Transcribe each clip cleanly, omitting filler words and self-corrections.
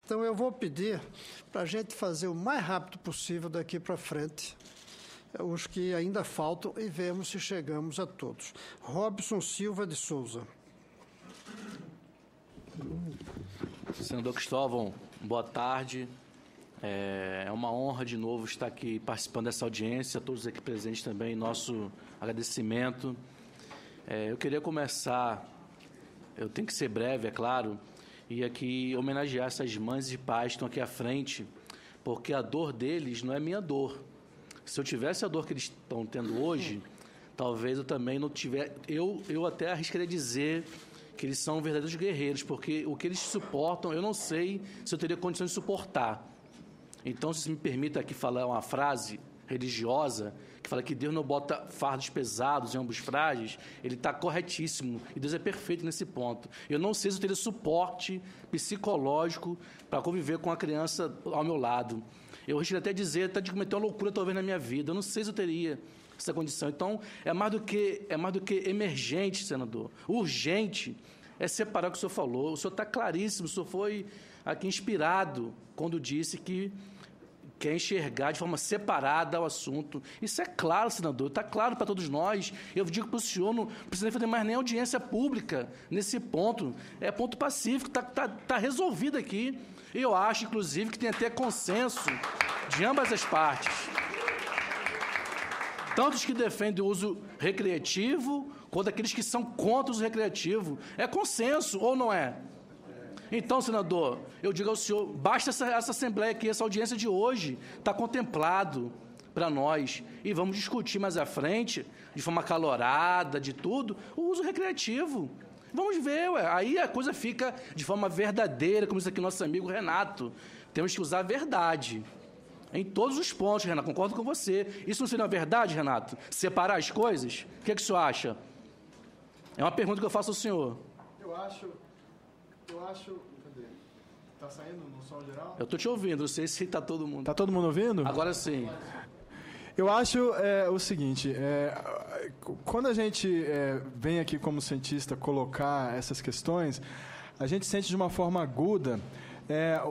Então, eu vou pedir para a gente fazer o mais rápido possível daqui para frente, os que ainda faltam, e vemos se chegamos a todos. Robson Silva de Souza. Senador Cristóvão, boa tarde. É uma honra de novo estar aqui participando dessa audiência, a todos aqui presentes também, nosso agradecimento. Eu queria começar, eu tenho que ser breve, é claro, e aqui homenagear essas mães e pais que estão aqui à frente, porque a dor deles não é minha dor. Se eu tivesse a dor que eles estão tendo hoje, talvez eu também não tivesse... Eu até arriscaria dizer que eles são verdadeiros guerreiros, porque o que eles suportam, eu não sei se eu teria condições de suportar. Então, se me permita aqui falar uma frase religiosa, que fala que Deus não bota fardos pesados em ombros frágeis, ele está corretíssimo, e Deus é perfeito nesse ponto. Eu não sei se eu teria suporte psicológico para conviver com a criança ao meu lado. Eu risco até dizer, até de cometer uma loucura talvez na minha vida, eu não sei se eu teria essa condição. Então, é mais do que emergente, senador, urgente, é separar o que o senhor falou. O senhor está claríssimo, o senhor foi aqui inspirado quando disse que quer enxergar de forma separada o assunto. Isso é claro, senador, está claro para todos nós. Eu digo para o senhor, não precisa fazer mais nem audiência pública nesse ponto. É ponto pacífico, está resolvido aqui. Eu acho, inclusive, que tem até consenso de ambas as partes. Tanto os que defendem o uso recreativo, quanto aqueles que são contra o uso recreativo. É consenso, ou não é? Então, senador, eu digo ao senhor, basta essa Assembleia aqui, essa audiência de hoje, está contemplado para nós. E vamos discutir mais à frente, de forma acalorada, de tudo, o uso recreativo. Vamos ver, ué. Aí a coisa fica de forma verdadeira, como disse aqui nosso amigo Renato. Temos que usar a verdade. Em todos os pontos, Renato, concordo com você. Isso não seria uma verdade, Renato? Separar as coisas? O que é que o senhor acha? É uma pergunta que eu faço ao senhor. Eu acho... Cadê? Tá saindo no som geral? Eu estou te ouvindo, não sei se está todo mundo. Tá todo mundo ouvindo? Agora sim. Eu acho o seguinte, quando a gente vem aqui como cientista colocar essas questões, a gente sente de uma forma aguda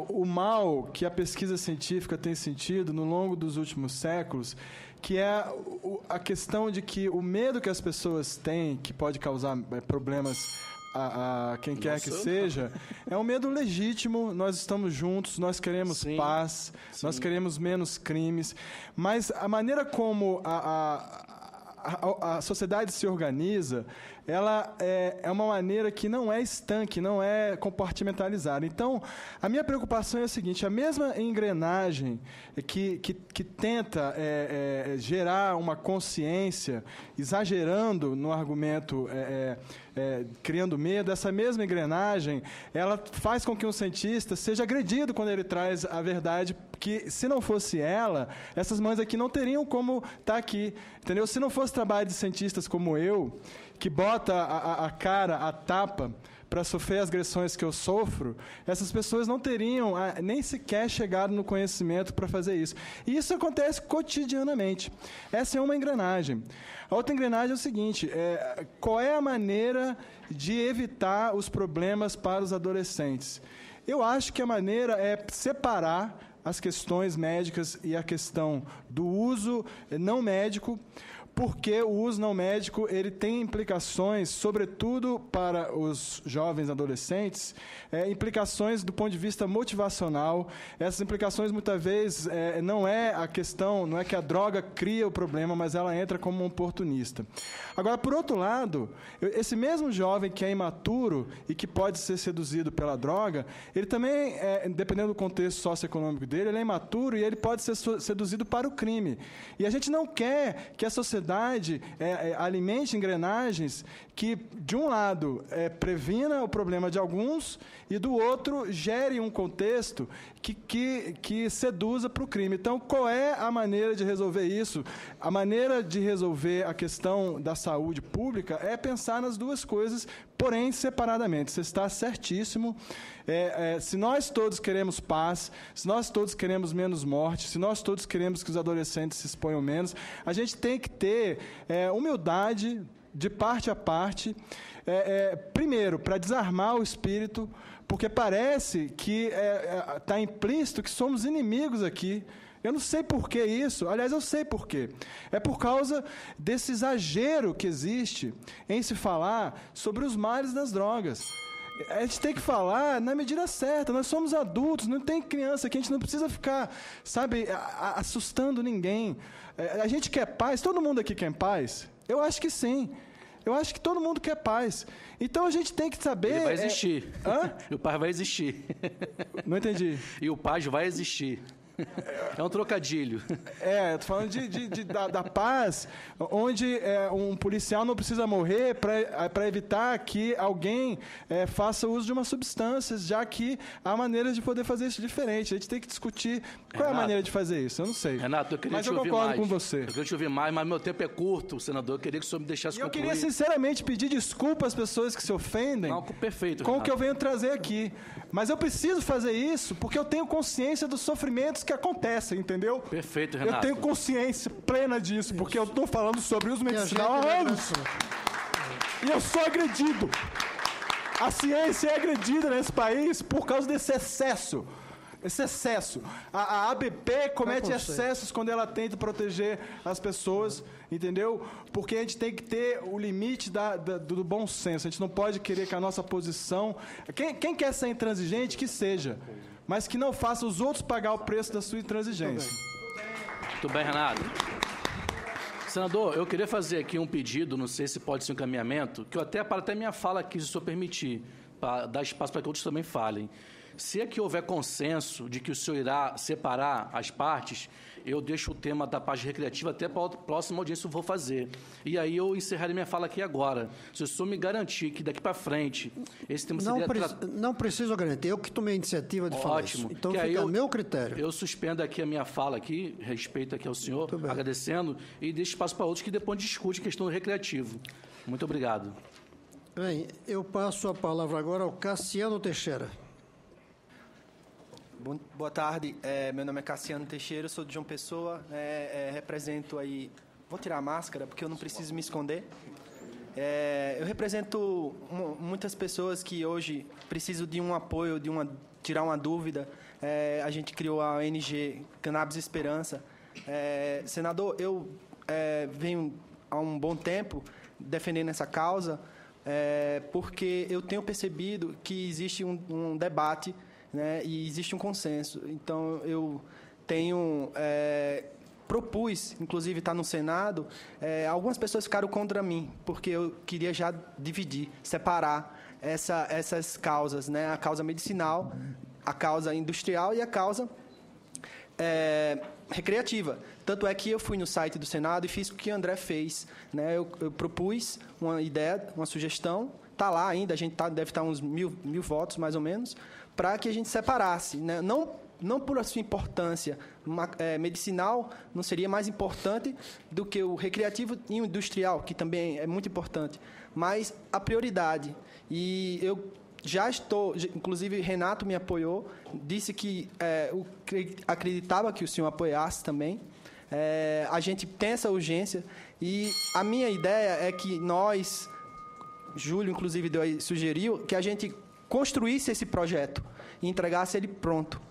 o mal que a pesquisa científica tem sentido no longo dos últimos séculos, que é a questão de que o medo que as pessoas têm, que pode causar problemas a quem quer que seja, é um medo legítimo. Nós estamos juntos, nós queremos paz, nós queremos menos crimes, mas a maneira como a sociedade se organiza, ela é uma maneira que não é estanque, não é compartimentalizada. Então, a minha preocupação é a seguinte: a mesma engrenagem que tenta gerar uma consciência, exagerando no argumento, criando medo, essa mesma engrenagem, ela faz com que um cientista seja agredido quando ele traz a verdade, que se não fosse ela, essas mães aqui não teriam como estar aqui, entendeu? Se não fosse trabalho de cientistas como eu, que bota a cara, a tapa, para sofrer as agressões que eu sofro, essas pessoas não teriam nem sequer chegado no conhecimento para fazer isso. E isso acontece cotidianamente. Essa é uma engrenagem. A outra engrenagem é o seguinte: qual é a maneira de evitar os problemas para os adolescentes? Eu acho que a maneira é separar as questões médicas e a questão do uso não médico, porque o uso não médico ele tem implicações, sobretudo para os jovens adolescentes, implicações do ponto de vista motivacional. Essas implicações, muitas vezes, não é a questão, não é que a droga cria o problema, mas ela entra como um oportunista. Agora, por outro lado, esse mesmo jovem que é imaturo e que pode ser seduzido pela droga, ele também, dependendo do contexto socioeconômico dele, ele é imaturo e ele pode ser seduzido para o crime. E a gente não quer que a sociedade alimente engrenagens que, de um lado, previna o problema de alguns e, do outro, gere um contexto que seduza para o crime. Então, qual é a maneira de resolver isso? A maneira de resolver a questão da saúde pública é pensar nas duas coisas, porém separadamente. Você está certíssimo. Se nós todos queremos paz, se nós todos queremos menos morte, se nós todos queremos que os adolescentes se exponham menos, a gente tem que ter humildade de parte a parte, primeiro, para desarmar o espírito, porque parece que está implícito que somos inimigos aqui. Eu não sei por que isso. Aliás, eu sei por quê. É por causa desse exagero que existe em se falar sobre os males das drogas. A gente tem que falar na medida certa. Nós somos adultos, não tem criança aqui. A gente não precisa ficar, sabe, assustando ninguém. A gente quer paz. Todo mundo aqui quer paz? Eu acho que sim. Eu acho que todo mundo quer paz. Então a gente tem que saber... Ele vai existir. Hã? E o paz vai existir. Não entendi. E o paz vai existir. É um trocadilho. Eu tô falando da paz, onde um policial não precisa morrer para evitar que alguém faça uso de uma substância, já que há maneiras de poder fazer isso diferente. A gente tem que discutir qual é a maneira de fazer isso. Eu não sei. Renato, eu queria mas te ouvir mais. Mas eu concordo com você. Eu queria te ouvir mais, mas meu tempo é curto, senador. Eu queria que o senhor me deixasse concluir. Eu queria, sinceramente, pedir desculpa às pessoas que se ofendem perfeito, com o que eu venho trazer aqui. Mas eu preciso fazer isso porque eu tenho consciência dos sofrimentos que acontecem, entendeu? Perfeito, Renato. Eu tenho consciência plena disso, porque eu estou falando sobre uso medicinal há anos. E eu sou agredido. A ciência é agredida nesse país por causa desse excesso. Esse excesso. A ABP comete excessos quando ela tenta proteger as pessoas, entendeu? Porque a gente tem que ter o limite do bom senso. A gente não pode querer que a nossa posição... Quem quer ser intransigente, que seja. Mas que não faça os outros pagar o preço da sua intransigência. Muito bem, Renato. Senador, eu queria fazer aqui um pedido, não sei se pode ser um encaminhamento, que eu para até minha fala aqui, se o senhor permitir, para dar espaço para que outros também falem. Se é que houver consenso de que o senhor irá separar as partes, eu deixo o tema da parte recreativa até para a próxima audiência eu vou fazer. E aí eu encerrarei minha fala aqui agora. Se o senhor me garantir que daqui para frente esse tema seria... Não preciso garantir, eu que tomei a iniciativa de falar isso. Então que fica a meu critério. Eu suspendo aqui a minha fala aqui, respeito aqui ao senhor, agradecendo, e deixo espaço para outros que depois discutem a questão do recreativo. Muito obrigado. Bem, eu passo a palavra agora ao Cassiano Teixeira. Boa tarde, meu nome é Cassiano Teixeira, eu sou de João Pessoa, represento aí... Vou tirar a máscara, porque eu não preciso me esconder. Eu represento muitas pessoas que hoje precisam de um apoio, tirar uma dúvida. A gente criou a ONG Cannabis Esperança. Senador, eu venho há um bom tempo defendendo essa causa, porque eu tenho percebido que existe um debate, né, e existe um consenso. Então, eu tenho... propus, inclusive está no Senado, algumas pessoas ficaram contra mim, porque eu queria já dividir, separar essas causas, né, a causa medicinal, a causa industrial e a causa recreativa. Tanto é que eu fui no site do Senado e fiz o que o André fez, né, eu propus uma ideia, uma sugestão, está lá ainda, a gente deve estar uns mil votos, mais ou menos, para que a gente separasse, né? Não por a sua importância medicinal, não seria mais importante do que o recreativo e o industrial, que também é muito importante, mas a prioridade. E eu já estou, inclusive Renato me apoiou, disse que acreditava que o senhor apoiasse também. A gente tem essa urgência e a minha ideia é que nós, Júlio inclusive sugeriu, que a gente construísse esse projeto e entregasse ele pronto,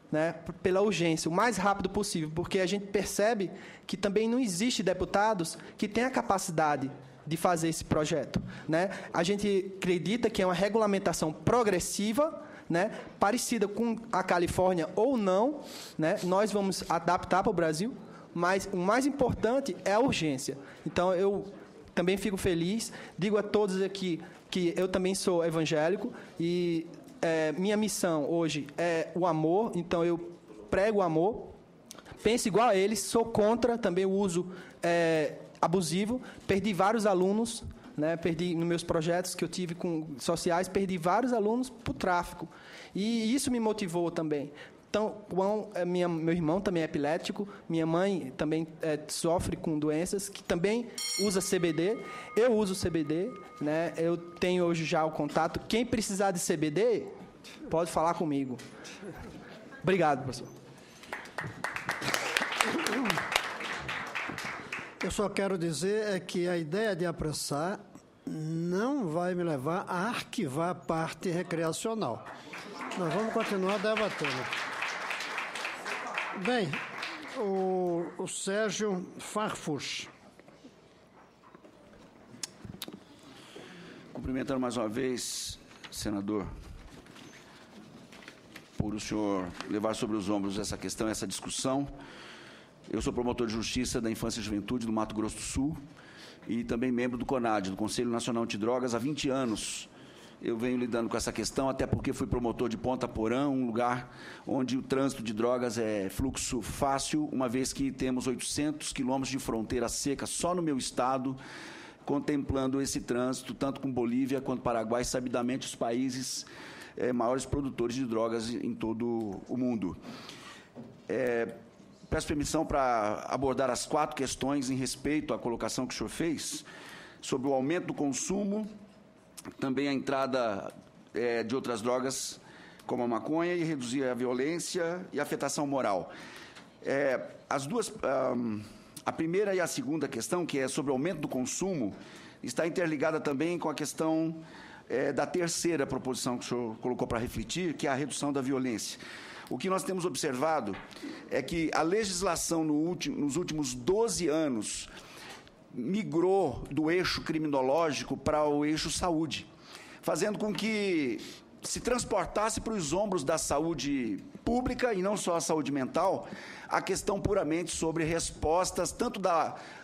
né, pela urgência, o mais rápido possível, porque a gente percebe que também não existe deputados que tenham a capacidade de fazer esse projeto, né? A gente acredita que é uma regulamentação progressiva, né, parecida com a Califórnia ou não, né? Nós vamos adaptar para o Brasil, mas o mais importante é a urgência. Então, eu também fico feliz, digo a todos aqui que eu também sou evangélico e minha missão hoje é o amor, então eu prego o amor, penso igual a eles, sou contra também o uso abusivo, perdi vários alunos, né, perdi nos meus projetos que eu tive com sociais, perdi vários alunos para o tráfico, e isso me motivou também. Então, meu irmão também é epilético, minha mãe também sofre com doenças, que também usa CBD. Eu uso CBD, né? Eu tenho hoje já o contato. Quem precisar de CBD, pode falar comigo. Obrigado, professor. Eu só quero dizer que a ideia de apressar não vai me levar a arquivar a parte recreacional. Nós vamos continuar debatendo. Bem, o Sérgio Farfus. Cumprimentando mais uma vez, senador, por o senhor levar sobre os ombros essa questão, essa discussão. Eu sou promotor de Justiça da Infância e Juventude do Mato Grosso do Sul e também membro do CONAD, do Conselho Nacional Antidrogas, há 20 anos. Eu venho lidando com essa questão, até porque fui promotor de Ponta Porã, um lugar onde o trânsito de drogas é fluxo fácil, uma vez que temos 800 quilômetros de fronteira seca só no meu estado, contemplando esse trânsito, tanto com Bolívia quanto Paraguai, sabidamente os países maiores produtores de drogas em todo o mundo. Peço permissão para abordar as 4 questões em respeito à colocação que o senhor fez sobre o aumento do consumo, também a entrada de outras drogas, como a maconha, e reduzir a violência e a afetação moral. As duas, a primeira e a segunda questão, que é sobre o aumento do consumo, está interligada também com a questão da terceira proposição que o senhor colocou para refletir, que é a redução da violência. O que nós temos observado é que a legislação nos últimos 12 anos migrou do eixo criminológico para o eixo saúde, fazendo com que se transportasse para os ombros da saúde pública, e não só a saúde mental, a questão puramente sobre respostas, tanto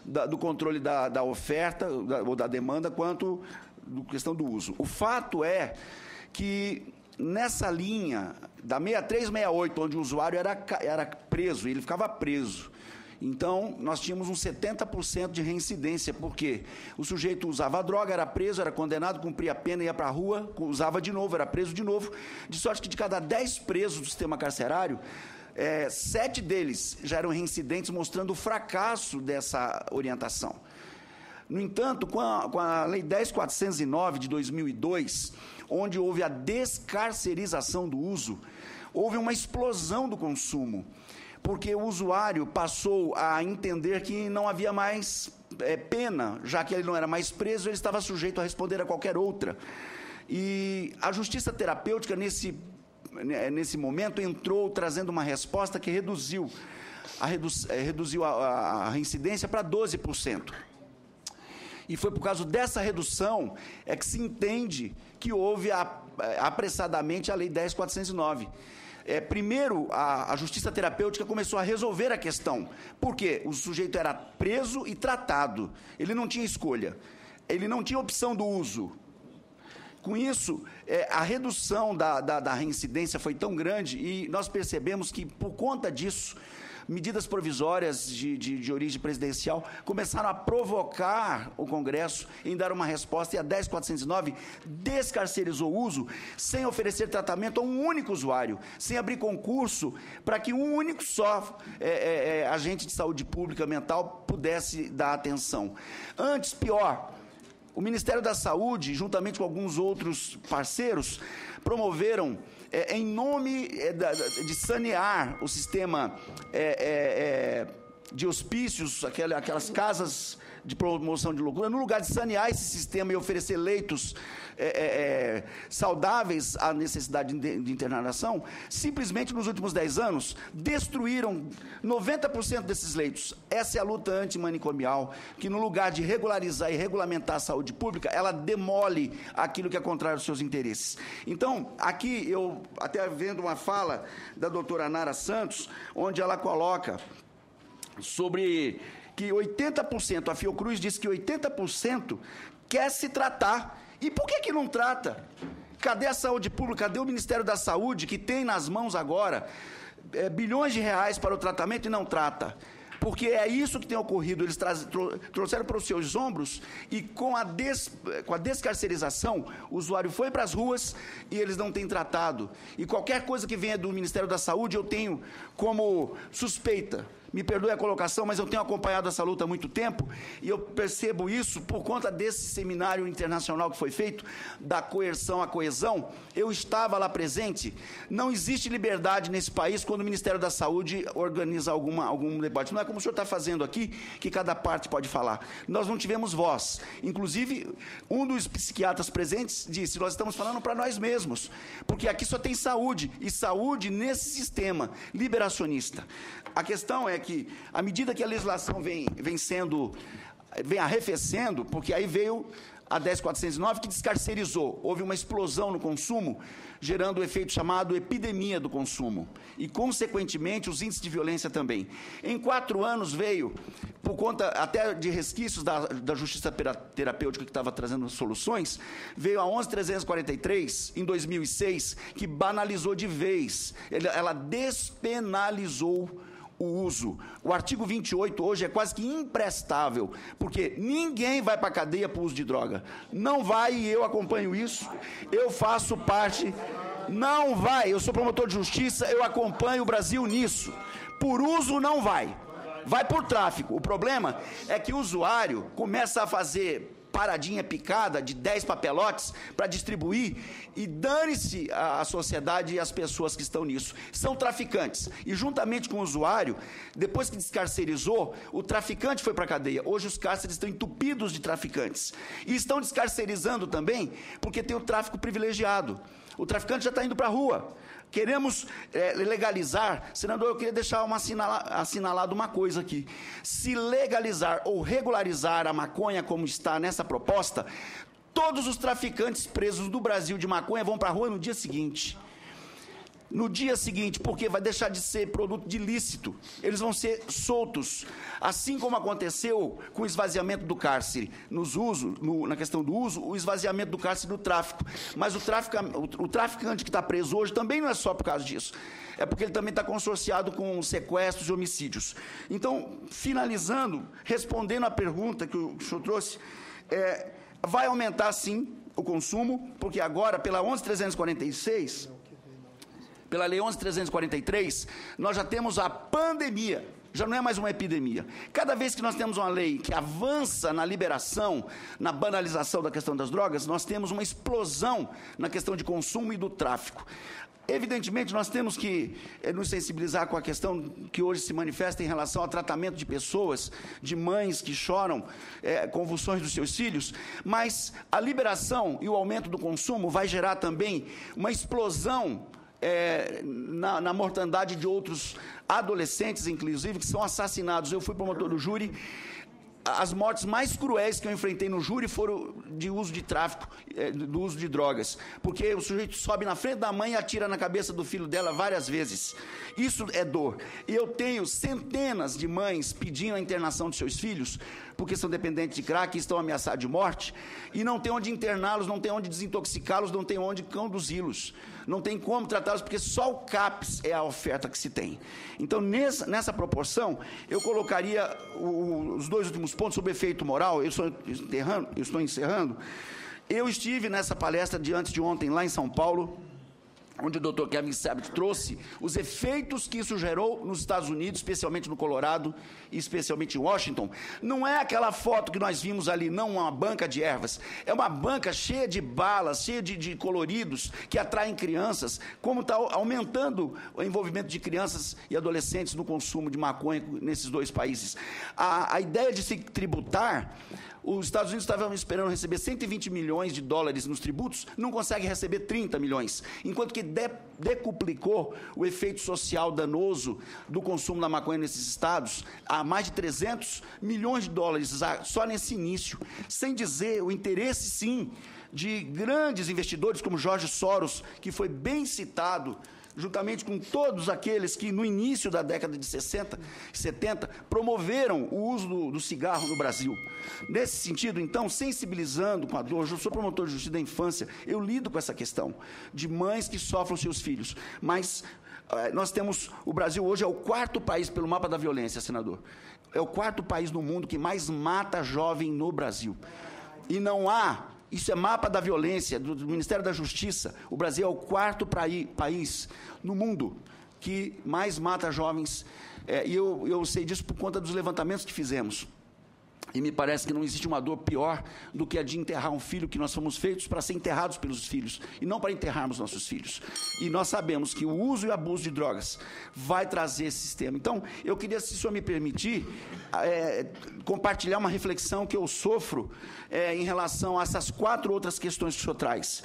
do controle da oferta ou da demanda, quanto da questão do uso. O fato é que nessa linha da 6368, onde o usuário era preso, ele ficava preso, então nós tínhamos um 70% de reincidência, porque o sujeito usava a droga, era preso, era condenado, cumpria a pena, ia para a rua, usava de novo, era preso de novo, de sorte que de cada 10 presos do sistema carcerário, 7 deles já eram reincidentes, mostrando o fracasso dessa orientação. No entanto, com a Lei 10.409 de 2002, onde houve a descarcerização do uso, houve uma explosão do consumo, porque o usuário passou a entender que não havia mais pena, já que ele não era mais preso, ele estava sujeito a responder a qualquer outra. E a justiça terapêutica, nesse momento, entrou trazendo uma resposta que reduziu a reincidência para 12%. E foi por causa dessa redução que se entende que houve apressadamente a Lei 10.409. Primeiro, a justiça terapêutica começou a resolver a questão. Por quê? O sujeito era preso e tratado. Ele não tinha escolha. Ele não tinha opção do uso. Com isso, a redução da reincidência foi tão grande e nós percebemos que, por conta disso, medidas provisórias de origem presidencial começaram a provocar o Congresso em dar uma resposta, e a 10.409 descarcerizou o uso sem oferecer tratamento a um único usuário, sem abrir concurso para que um único só agente de saúde pública mental pudesse dar atenção. Antes, pior, o Ministério da Saúde, juntamente com alguns outros parceiros, promoveram, em nome de sanear o sistema de hospícios, aquelas casas de promoção de loucura, no lugar de sanear esse sistema e oferecer leitos saudáveis à necessidade de internação, simplesmente nos últimos 10 anos, destruíram 90% desses leitos. Essa é a luta antimanicomial, que no lugar de regularizar e regulamentar a saúde pública, ela demole aquilo que é contrário aos seus interesses. Então, aqui, eu até vendo uma fala da doutora Nara Santos, onde ela coloca sobre que 80%, a Fiocruz diz que 80% quer se tratar. E por que não trata? Cadê a saúde pública? Cadê o Ministério da Saúde, que tem nas mãos agora bilhões de reais para o tratamento e não trata? Porque é isso que tem ocorrido. Eles trouxeram para os seus ombros e com a descarcerização, o usuário foi para as ruas e eles não têm tratado. E qualquer coisa que venha do Ministério da Saúde, eu tenho como suspeita Me perdoe a colocação, mas eu tenho acompanhado essa luta há muito tempo e eu percebo isso por conta desse seminário internacional que foi feito, da coerção à coesão. Eu estava lá presente. Não existe liberdade nesse país quando o Ministério da Saúde organiza algum debate. Não é como o senhor está fazendo aqui, que cada parte pode falar. Nós não tivemos voz. Inclusive, um dos psiquiatras presentes disse, nós estamos falando para nós mesmos, porque aqui só tem saúde, e saúde nesse sistema liberacionista. A questão é que, à medida que a legislação vem arrefecendo, porque aí veio a 10.409, que descarcerizou, houve uma explosão no consumo, gerando o efeito chamado epidemia do consumo, e, consequentemente, os índices de violência também. Em 4 anos veio, por conta até de resquícios da justiça terapêutica que estava trazendo soluções, veio a 11.343, em 2006, que banalizou de vez, ela despenalizou o uso. O artigo 28 hoje é quase que imprestável, porque ninguém vai para a cadeia por uso de droga. Não vai, e eu acompanho isso, eu faço parte, não vai, eu sou promotor de justiça, eu acompanho o Brasil nisso. Por uso não vai, vai por tráfico. O problema é que o usuário começa a fazer paradinha picada de 10 papelotes para distribuir e dane-se a sociedade e as pessoas que estão nisso. São traficantes. E juntamente com o usuário, depois que descarcerizou, o traficante foi para a cadeia. Hoje os cárceres estão entupidos de traficantes. E estão descarcerizando também porque tem o tráfico privilegiado. O traficante já está indo para a rua. Queremos legalizar. Senador, eu queria deixar assinalado uma coisa aqui. Se legalizar ou regularizar a maconha como está nessa proposta, todos os traficantes presos do Brasil de maconha vão para a rua no dia seguinte. No dia seguinte, porque vai deixar de ser produto de ilícito. Eles vão ser soltos. Assim como aconteceu com o esvaziamento do cárcere, na questão do uso, o esvaziamento do cárcere no tráfico. Mas o traficante que está preso hoje também não é só por causa disso. É porque ele também está consorciado com sequestros e homicídios. Então, finalizando, respondendo à pergunta que o senhor trouxe, vai aumentar, sim, o consumo, porque agora, pela 11.346... Pela Lei 11.343, nós já temos a pandemia, já não é mais uma epidemia. Cada vez que nós temos uma lei que avança na liberação, na banalização da questão das drogas, nós temos uma explosão na questão de consumo e do tráfico. Evidentemente, nós temos que nos sensibilizar com a questão que hoje se manifesta em relação ao tratamento de pessoas, de mães que choram convulsões dos seus filhos, mas a liberação e o aumento do consumo vai gerar também uma explosão na mortandade de outros adolescentes, inclusive, que são assassinados. Eu fui promotor do júri. As mortes mais cruéis que eu enfrentei no júri foram de uso de tráfico, do uso de drogas. Porque o sujeito sobe na frente da mãe e atira na cabeça do filho dela várias vezes. Isso é dor. E eu tenho centenas de mães pedindo a internação de seus filhos, porque são dependentes de crack e estão ameaçados de morte, e não tem onde interná-los, não tem onde desintoxicá-los, não tem onde conduzi-los. Não tem como tratá-los, porque só o CAPS é a oferta que se tem. Então, nessa proporção, eu colocaria os 2 últimos pontos sobre efeito moral. Eu estou encerrando. Eu estive nessa palestra de antes de ontem, lá em São Paulo, onde o Dr. Kevin Sabet trouxe os efeitos que isso gerou nos Estados Unidos, especialmente no Colorado e especialmente em Washington. Não é aquela foto que nós vimos ali, não uma banca de ervas. É uma banca cheia de balas, cheia de coloridos, que atraem crianças, como está aumentando o envolvimento de crianças e adolescentes no consumo de maconha nesses 2 países. A ideia de se tributar... Os Estados Unidos estavam esperando receber 120 milhões de dólares nos tributos, não consegue receber 30 milhões, enquanto que decuplicou o efeito social danoso do consumo da maconha nesses estados a mais de 300 milhões de dólares só nesse início, sem dizer o interesse, sim, de grandes investidores como George Soros, que foi bem citado, juntamente com todos aqueles que, no início da década de 60 e 70, promoveram o uso do cigarro no Brasil. Nesse sentido, então, sensibilizando com a dor, eu sou promotor de justiça da infância, eu lido com essa questão de mães que sofrem seus filhos, mas nós temos, o Brasil hoje é o 4º país pelo mapa da violência, senador. É o 4º país no mundo que mais mata jovem no Brasil. E não há... Isso é mapa da violência, do Ministério da Justiça. O Brasil é o 4º país no mundo que mais mata jovens, e eu sei disso por conta dos levantamentos que fizemos. E me parece que não existe uma dor pior do que a de enterrar um filho, que nós fomos feitos para ser enterrados pelos filhos, e não para enterrarmos nossos filhos. E nós sabemos que o uso e o abuso de drogas vai trazer esse sistema. Então, eu queria, se o senhor me permitir, compartilhar uma reflexão que eu sofro em relação a essas 4 outras questões que o senhor traz,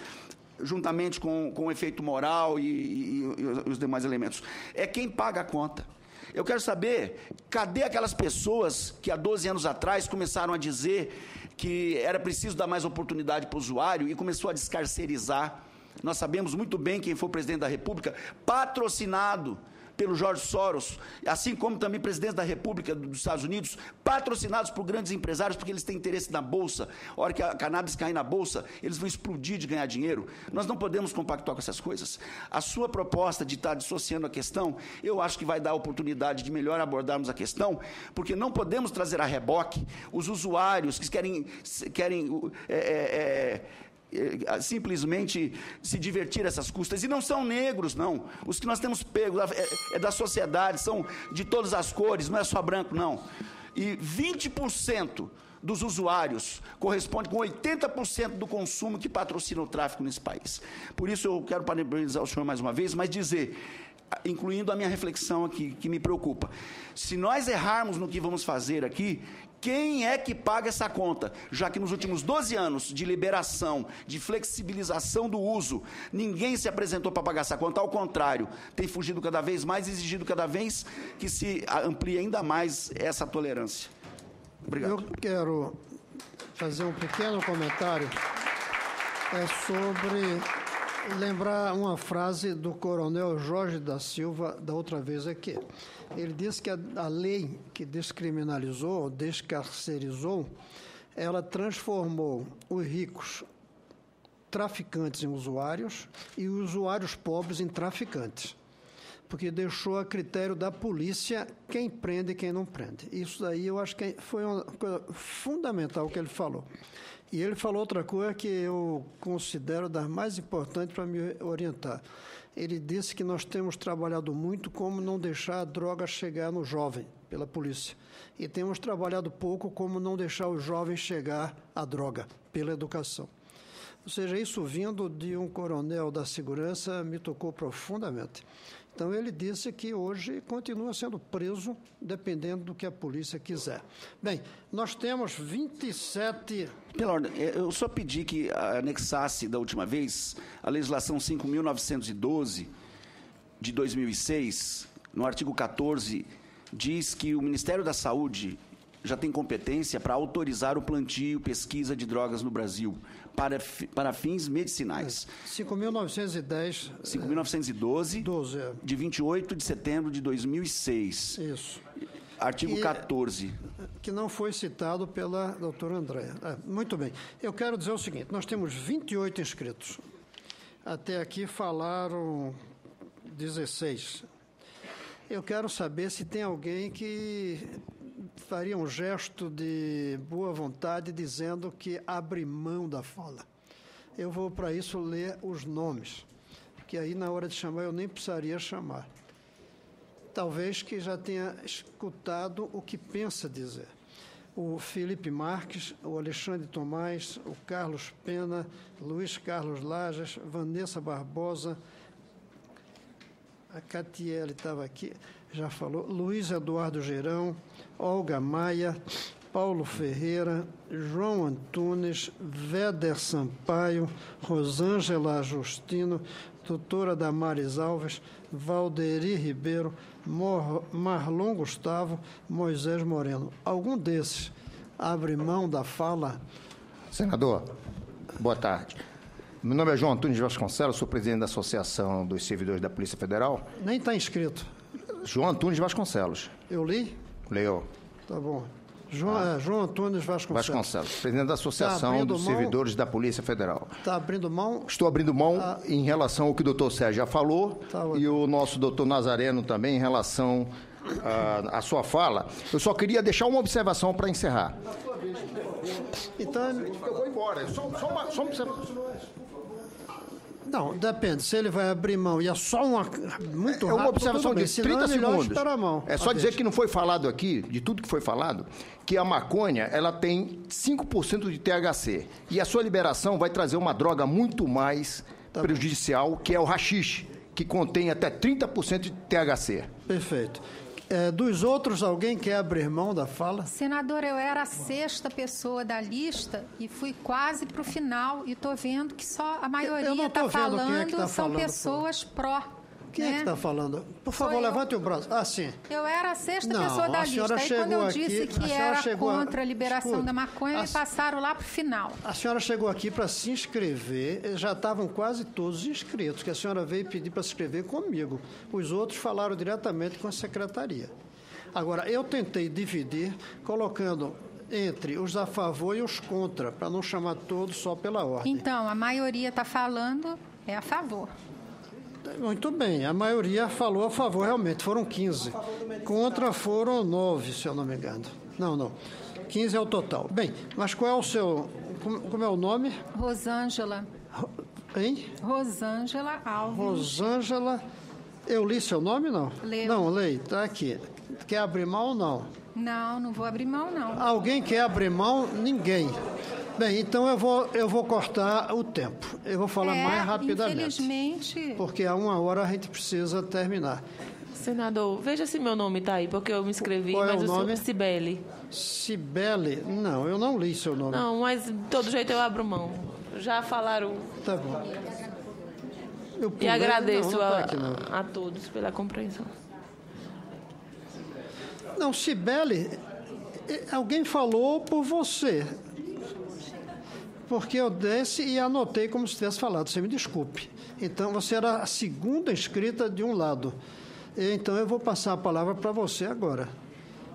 juntamente com o efeito moral e os demais elementos. É quem paga a conta. Eu quero saber, cadê aquelas pessoas que há 12 anos atrás começaram a dizer que era preciso dar mais oportunidade para o usuário e começou a descarcerizar? Nós sabemos muito bem quem foi o presidente da República, patrocinado pelo George Soros, assim como também presidente da República dos Estados Unidos, patrocinados por grandes empresários, porque eles têm interesse na Bolsa. A hora que a cannabis cair na Bolsa, eles vão explodir de ganhar dinheiro. Nós não podemos compactuar com essas coisas. A sua proposta de estar dissociando a questão, eu acho que vai dar a oportunidade de melhor abordarmos a questão, porque não podemos trazer a reboque os usuários que querem simplesmente se divertir a essas custas. E não são negros, não. Os que nós temos pego é da sociedade, são de todas as cores, não é só branco, não. E 20% dos usuários corresponde com 80% do consumo que patrocina o tráfico nesse país. Por isso eu quero parabenizar o senhor mais uma vez, mas dizer, incluindo a minha reflexão aqui, que me preocupa, se nós errarmos no que vamos fazer aqui, quem é que paga essa conta? Já que nos últimos 12 anos de liberação, de flexibilização do uso, ninguém se apresentou para pagar essa conta, ao contrário, tem fugido cada vez mais, exigido cada vez que se amplie ainda mais essa tolerância. Obrigado. Eu quero fazer um pequeno comentário sobre lembrar uma frase do coronel Jorge da Silva, da outra vez aqui. Ele disse que a lei que descriminalizou, descarcerizou, ela transformou os ricos traficantes em usuários e os usuários pobres em traficantes, porque deixou a critério da polícia quem prende e quem não prende. Isso daí eu acho que foi uma coisa fundamental que ele falou. E ele falou outra coisa que eu considero das mais importantes para me orientar. Ele disse que nós temos trabalhado muito como não deixar a droga chegar no jovem, pela polícia. E temos trabalhado pouco como não deixar os jovens chegar à droga, pela educação. Ou seja, isso vindo de um coronel da segurança me tocou profundamente. Então, ele disse que hoje continua sendo preso, dependendo do que a polícia quiser. Bem, nós temos 27... Pela ordem, eu só pedi que anexasse da última vez a legislação 5.912 de 2006, no artigo 14, diz que o Ministério da Saúde já tem competência para autorizar o plantio e pesquisa de drogas no Brasil, para fins medicinais. 5.910... 5.912, de 28 de setembro de 2006. Isso. Artigo 14. Que não foi citado pela doutora Andréa. Muito bem. Eu quero dizer o seguinte, nós temos 28 inscritos. Até aqui falaram 16. Eu quero saber se tem alguém que faria um gesto de boa vontade dizendo que abre mão da fala. Eu vou, para isso, ler os nomes, porque aí, na hora de chamar, eu nem precisaria chamar. Talvez que já tenha escutado o que pensa dizer. O Felipe Marques, o Alexandre Tomás, o Carlos Pena, Luiz Carlos Lajas, Vanessa Barbosa, a Catiele estava aqui, já falou, Luiz Eduardo Geirão, Olga Maia, Paulo Ferreira, João Antunes, Véder Sampaio, Rosângela Justino, doutora Damares Alves, Valderi Ribeiro, Marlon Gustavo, Moisés Moreno. Algum desses abre mão da fala? Senador, boa tarde. Meu nome é João Antunes Vasconcelos, sou presidente da Associação dos Servidores da Polícia Federal. Nem está inscrito. João Antunes Vasconcelos. Eu li? Leu. Tá bom. João Antunes Vasconcelos. Presidente da Associação dos Servidores da Polícia Federal. Está abrindo mão? Estou abrindo mão em relação ao que o doutor Sérgio já falou e o nosso doutor Nazareno também em relação à sua fala. Eu só queria deixar uma observação para encerrar. Então, eu vou embora. Só uma observação. Não, depende. Se ele vai abrir mão e é só muito rápido, uma observação de 30 segundos. Espera a mão. É só dizer que não foi falado aqui, de tudo que foi falado, que a maconha ela tem 5% de THC. E a sua liberação vai trazer uma droga muito mais prejudicial, que é o haxixe, que contém até 30% de THC. Perfeito. Dos outros, alguém quer abrir mão da fala? Senador, eu era a 6ª pessoa da lista e fui quase para o final e estou vendo que só a maioria está falando, são pessoas pró. Quem é que está falando? Por favor, levante o braço. Ah, sim. Eu era a 6ª pessoa da lista. Aí quando eu disse que era contra a liberação da maconha, me passaram lá para o final. A senhora chegou aqui para se inscrever, já estavam quase todos inscritos, que a senhora veio pedir para se inscrever comigo. Os outros falaram diretamente com a secretaria. Agora, eu tentei dividir, colocando entre os a favor e os contra, para não chamar todos só pela ordem. Então, a maioria está falando a favor. Muito bem, a maioria falou a favor, realmente, foram 15. Contra foram 9, se eu não me engano. Não. 15 é o total. Bem, mas qual é o seu... Como é o nome? Rosângela. Hein? Rosângela Alves. Rosângela. Eu li seu nome, não? Leu. Não, leio, está aqui. Quer abrir mão ou não? Não vou abrir mão, não. Alguém quer abrir mão? Ninguém. Bem, então eu vou cortar o tempo. Eu vou falar mais rapidamente. Infelizmente. Porque a 1 hora a gente precisa terminar. Senador, veja se meu nome está aí, porque eu me inscrevi, Qual mas é o nome? Cibele. Cibele? Não, eu não li seu nome. Não, mas de todo jeito eu abro mão. Já falaram. Tá bom. E agradeço a todos pela compreensão. Não, Cibele, alguém falou por você. Porque eu desci e anotei como se tivesse falado. Você me desculpe. Então, você era a 2ª inscrita de um lado. Então, eu vou passar a palavra para você agora.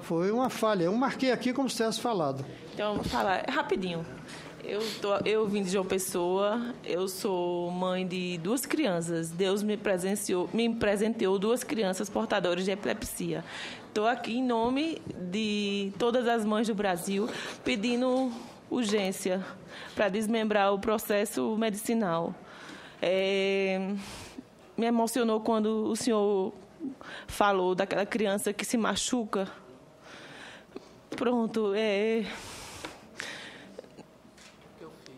Foi uma falha. Eu marquei aqui como se tivesse falado. Então, vou falar rapidinho. Eu vim de João Pessoa, eu sou mãe de 2 crianças. Deus me presenteou 2 crianças portadoras de epilepsia. Estou aqui em nome de todas as mães do Brasil, pedindo urgência para desmembrar o processo medicinal. Me emocionou quando o senhor falou daquela criança que se machuca. Pronto,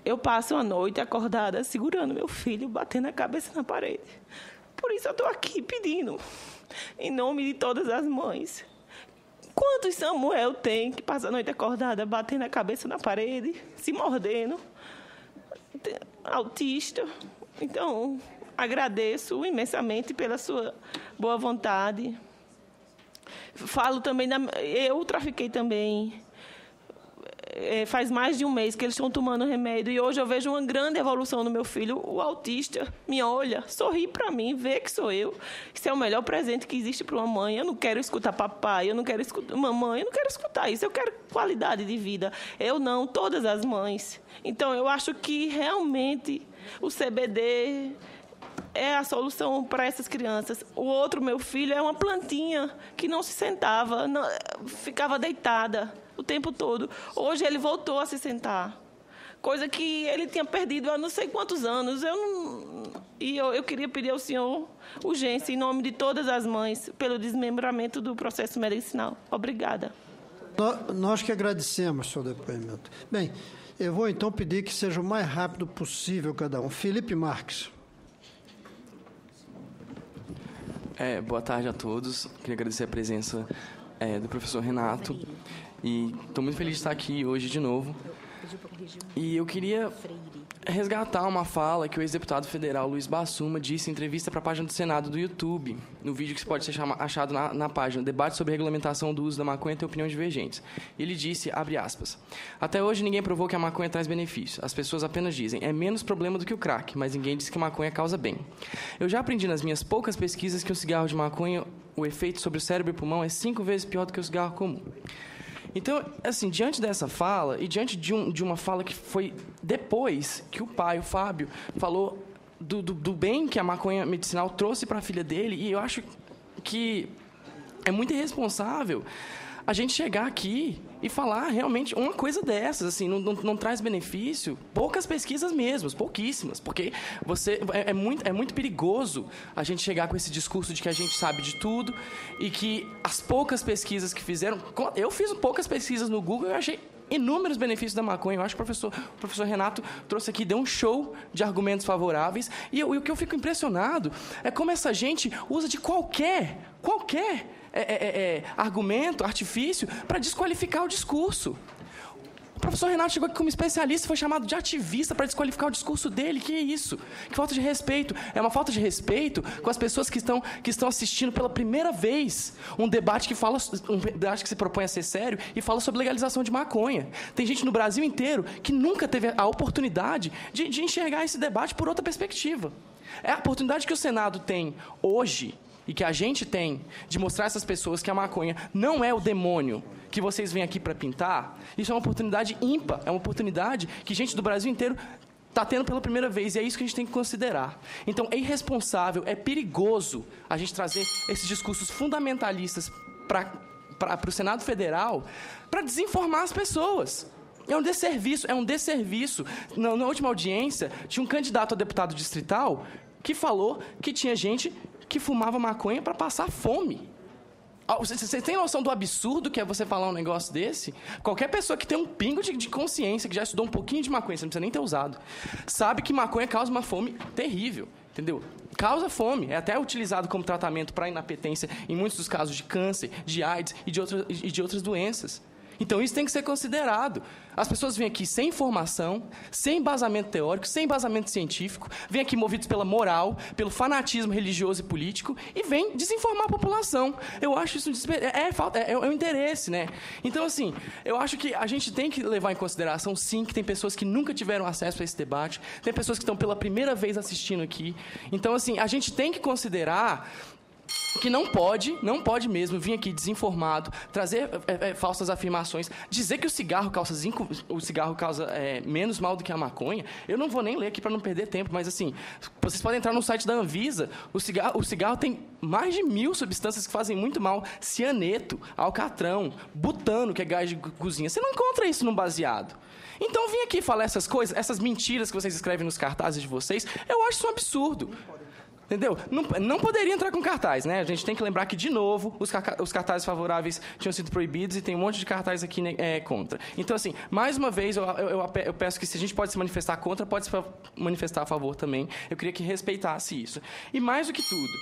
eu passo a noite acordada, segurando meu filho, batendo a cabeça na parede. Por isso eu estou aqui pedindo, em nome de todas as mães. Quantos Samuel tem que passa a noite acordada, batendo a cabeça na parede, se mordendo? Autista. Então, agradeço imensamente pela sua boa vontade. Falo também, eu trafiquei também. Faz mais de um mês que eles estão tomando remédio e hoje eu vejo uma grande evolução no meu filho. O autista me olha, sorri para mim, vê que sou eu. Isso é o melhor presente que existe para uma mãe. Eu não quero escutar papai, eu não quero escutar mamãe, eu não quero escutar isso. Eu quero qualidade de vida. Eu não, todas as mães. Então, eu acho que realmente o CBD é a solução para essas crianças. O outro, meu filho, é uma plantinha que não se sentava, ficava deitada o tempo todo. Hoje ele voltou a se sentar, coisa que ele tinha perdido há não sei quantos anos. Eu queria pedir ao senhor urgência, em nome de todas as mães, pelo desmembramento do processo medicinal. Obrigada. Nós que agradecemos o seu depoimento. Bem, eu vou então pedir que seja o mais rápido possível cada um. Felipe Marques. Boa tarde a todos. Queria agradecer a presença do professor Renato. E estou muito feliz de estar aqui hoje de novo. E eu queria resgatar uma fala que o ex-deputado federal Luiz Bassuma disse em entrevista para a página do Senado do YouTube, no vídeo que pode ser achado na página Debate sobre a Regulamentação do Uso da Maconha tem opiniões divergentes. Ele disse, abre aspas, até hoje ninguém provou que a maconha traz benefícios. As pessoas apenas dizem, é menos problema do que o crack, mas ninguém diz que a maconha causa bem. Eu já aprendi nas minhas poucas pesquisas que o cigarro de maconha, o efeito sobre o cérebro e pulmão é 5 vezes pior do que o cigarro comum. Então, assim, diante dessa fala e diante de uma fala que foi depois que o pai, o Fábio, falou do bem que a maconha medicinal trouxe para a filha dele, e eu acho que é muito irresponsável a gente chegar aqui e falar realmente uma coisa dessas, assim, não traz benefício. Poucas pesquisas mesmo, pouquíssimas, porque é muito perigoso a gente chegar com esse discurso de que a gente sabe de tudo e que as poucas pesquisas que fizeram... Eu fiz poucas pesquisas no Google e eu achei inúmeros benefícios da maconha. Eu acho que o professor Renato trouxe aqui, deu um show de argumentos favoráveis. E o que eu fico impressionado é como essa gente usa de qualquer argumento, artifício, para desqualificar o discurso. O professor Renato chegou aqui como especialista, foi chamado de ativista para desqualificar o discurso dele. Que é isso? Que falta de respeito. É uma falta de respeito com as pessoas que estão assistindo pela primeira vez um debate que se propõe a ser sério e fala sobre legalização de maconha. Tem gente no Brasil inteiro que nunca teve a oportunidade de enxergar esse debate por outra perspectiva. É a oportunidade que o Senado tem hoje e que a gente tem de mostrar a essas pessoas que a maconha não é o demônio que vocês vêm aqui para pintar. Isso é uma oportunidade ímpar, é uma oportunidade que gente do Brasil inteiro está tendo pela primeira vez, e é isso que a gente tem que considerar. Então, é irresponsável, é perigoso a gente trazer esses discursos fundamentalistas para o Senado Federal para desinformar as pessoas. É um desserviço. Na última audiência, tinha um candidato a deputado distrital que falou que tinha gente que fumava maconha para passar fome. Você tem noção do absurdo que é você falar um negócio desse? Qualquer pessoa que tem um pingo de consciência, que já estudou um pouquinho de maconha, você não precisa nem ter usado, sabe que maconha causa uma fome terrível, entendeu? Causa fome. É até utilizado como tratamento para inapetência em muitos dos casos de câncer, de AIDS e de outras doenças. Então, isso tem que ser considerado. As pessoas vêm aqui sem informação, sem embasamento teórico, sem embasamento científico, vêm aqui movidos pela moral, pelo fanatismo religioso e político, e vêm desinformar a população. Eu acho isso um interesse, né? Então, assim, eu acho que a gente tem que levar em consideração, sim, que tem pessoas que nunca tiveram acesso a esse debate, tem pessoas que estão pela primeira vez assistindo aqui. Então, assim, a gente tem que considerar que não pode mesmo vir aqui desinformado, trazer falsas afirmações, dizer que o cigarro causa menos mal do que a maconha. Eu não vou nem ler aqui para não perder tempo, mas assim, vocês podem entrar no site da Anvisa, o cigarro tem mais de 1000 substâncias que fazem muito mal: cianeto, alcatrão, butano, que é gás de cozinha. Você não encontra isso num baseado. Então, vir aqui falar essas coisas, essas mentiras que vocês escrevem nos cartazes de vocês, eu acho isso um absurdo. Entendeu? Não poderia entrar com cartaz, né? A gente tem que lembrar que, de novo, os cartazes favoráveis tinham sido proibidos e tem um monte de cartaz aqui contra. Então, assim, mais uma vez, eu peço que, se a gente pode se manifestar contra, pode se manifestar a favor também. Eu queria que respeitasse isso. E, mais do que tudo,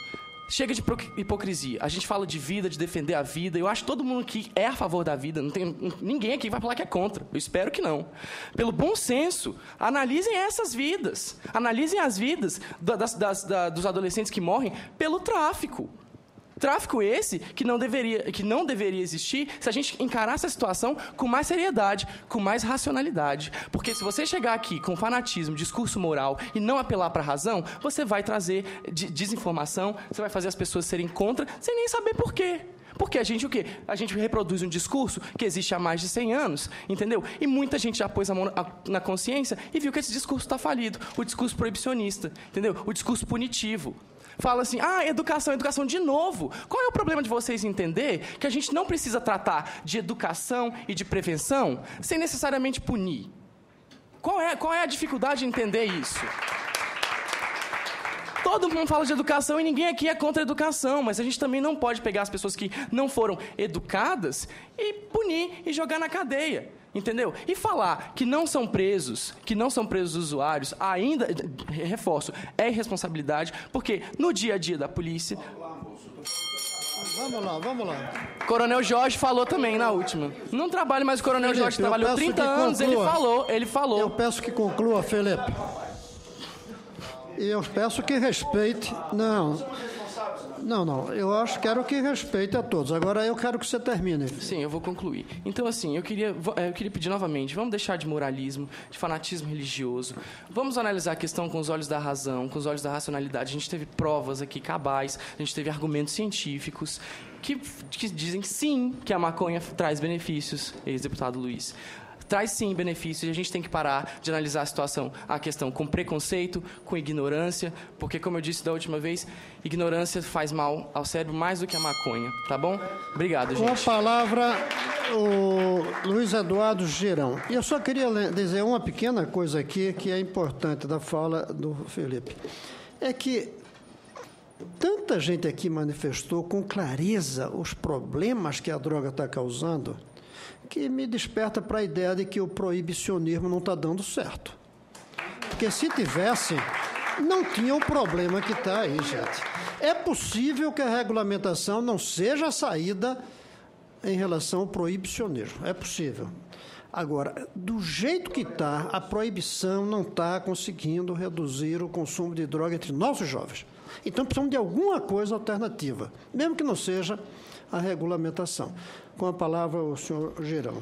chega de hipocrisia. A gente fala de vida, de defender a vida. Eu acho que todo mundo aqui é a favor da vida. Não tem ninguém aqui que vai falar que é contra. Eu espero que não. Pelo bom senso, analisem essas vidas. Analisem as vidas dos adolescentes que morrem pelo tráfico. Tráfico esse que não deveria existir se a gente encarasse a situação com mais seriedade, com mais racionalidade. Porque se você chegar aqui com fanatismo, discurso moral e não apelar para a razão, você vai trazer desinformação, você vai fazer as pessoas serem contra sem nem saber por quê. Porque a gente o quê? A gente reproduz um discurso que existe há mais de 100 anos, entendeu? E muita gente já pôs a mão na consciência e viu que esse discurso está falido. O discurso proibicionista, entendeu? O discurso punitivo. Fala assim, educação de novo. Qual é o problema de vocês entender que a gente não precisa tratar de educação e de prevenção sem necessariamente punir? Qual é a dificuldade de entender isso? Todo mundo fala de educação e ninguém aqui é contra a educação, mas a gente também não pode pegar as pessoas que não foram educadas e punir e jogar na cadeia. Entendeu? E falar que não são presos usuários, ainda, reforço, é irresponsabilidade, porque no dia a dia da polícia... Vamos lá. Coronel Jorge falou também na última. Não trabalho mais o Coronel Felipe, Jorge, trabalhou 30 anos, ele falou. Eu peço que conclua, Felipe. E eu peço que respeite... Não. Quero que respeite a todos. Agora eu quero que você termine. Sim, eu vou concluir. Então, assim, eu queria pedir novamente, vamos deixar de moralismo, de fanatismo religioso. Vamos analisar a questão com os olhos da razão, com os olhos da racionalidade. A gente teve provas aqui cabais, a gente teve argumentos científicos que dizem sim que a maconha traz benefícios, ex-deputado Luiz. traz sim benefícios e a gente tem que parar de analisar a questão com preconceito, com ignorância, porque, como eu disse da última vez, ignorância faz mal ao cérebro mais do que a maconha, tá bom? Obrigado, gente. Com a palavra, o Luiz Eduardo Girão. E eu só queria dizer uma pequena coisa aqui que é importante da fala do Felipe. É que tanta gente aqui manifestou com clareza os problemas que a droga está causando, que me desperta para a ideia de que o proibicionismo não está dando certo. Porque se tivesse, não tinha o problema que está aí, gente. É possível que a regulamentação não seja a saída em relação ao proibicionismo. É possível. Agora, do jeito que está, a proibição não está conseguindo reduzir o consumo de droga entre nossos jovens. Então, precisamos de alguma coisa alternativa, mesmo que não seja a regulamentação. Com a palavra, o senhor Girão.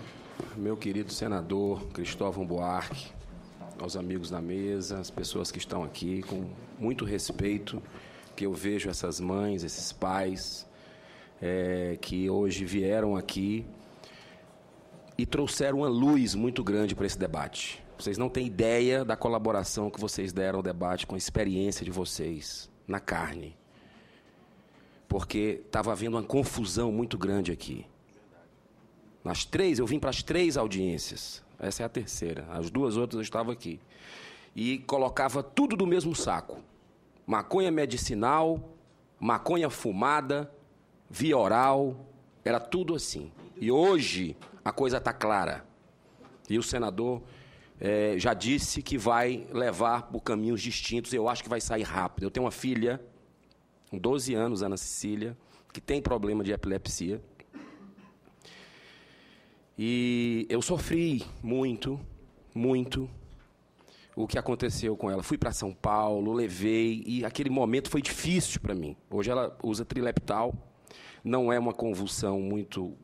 Meu querido senador Cristóvão Buarque, aos amigos da mesa, as pessoas que estão aqui, com muito respeito, que eu vejo essas mães, esses pais, que hoje vieram aqui e trouxeram uma luz muito grande para esse debate. Vocês não têm ideia da colaboração que vocês deram ao debate com a experiência de vocês na carne. Porque estava havendo uma confusão muito grande aqui. Eu vim para as 3 audiências. Essa é a terceira. As 2 outras eu estava aqui. E colocava tudo do mesmo saco. Maconha medicinal, maconha fumada, via oral, era tudo assim. E hoje a coisa está clara. E o senador já disse que vai levar por caminhos distintos. Eu acho que vai sair rápido. Eu tenho uma filha, com 12 anos, Ana Cecília, que tem problema de epilepsia. E eu sofri muito, muito o que aconteceu com ela. Fui para São Paulo, levei, e aquele momento foi difícil para mim. Hoje ela usa trileptal. Não é uma convulsão muito